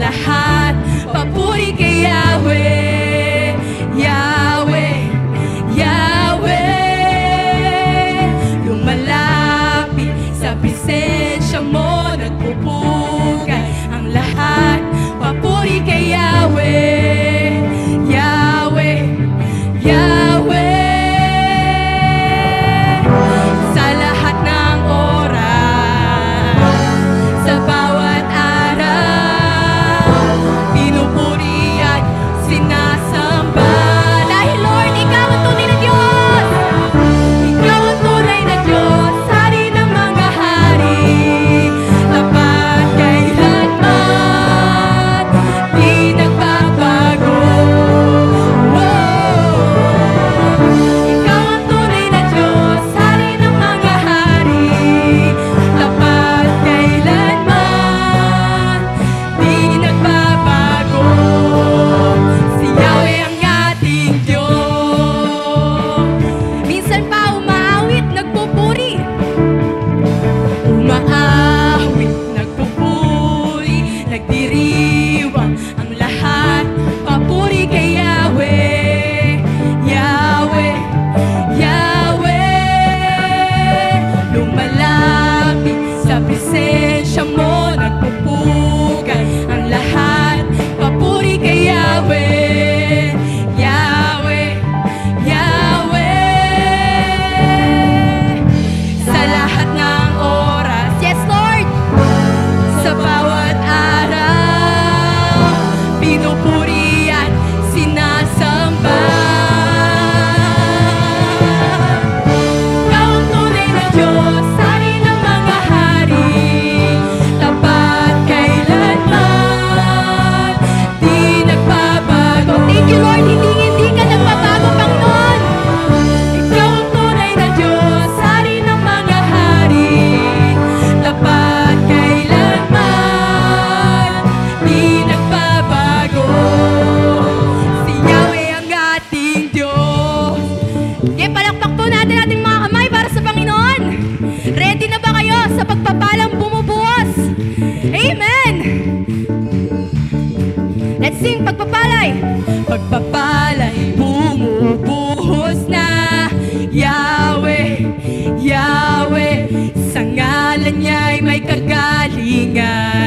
lahat, papuri kay Yahweh, Yahweh, Yahweh. Lumalapit sa presensya mo, nagpupugay ang lahat, papuri kay Yahweh, Yahweh, Yahweh. Sa lahat ng oras, sa bawat araw, pinupuri at sinasamba. Dahil Lord, Ikaw ang tunay na Diyos. Ikaw ang tunay na Diyos, hari ng mga hari, tapat kailanman, di nagbabago. Ikaw ang tunay na Diyos, hari ng mga hari, tapat kailanman, di nagbabago. Si Yahweh ang ating Diyos. Minsan pa umaawit, nagpupuri. Umaawit, nagpupuri, nagdiriwang ang lahat, papuri kay Yahweh, Yahweh, Yahweh. Lumalapit sa presensya mo, nagpupugay ang lahat, papuri kay Yahweh, Yahweh, Yahweh. Sa lahat ng oras, yes Lord, sa bawat araw, pinupuri at sinasamba. Ikaw ang tunay na Diyos, hari ng mga hari, tapat kailanman, di nagbabago. Thank you Lord, hindi ka nagbabago, Panginoon. Ikaw ang tunay na Diyos, hari ng mga hari, tapat kailanman, di nagbabago. Si Yahweh ang ating Diyos. Okay, palakpak po natin ating mga kamay para sa Panginoon. Ready na ba kayo sa pagpapalang bumubuhos? Amen! Let's sing pagpapalay. Pagpapalay bumubuhos na, Yahweh, Yahweh. Sa ngalan niya'y may kagalingan.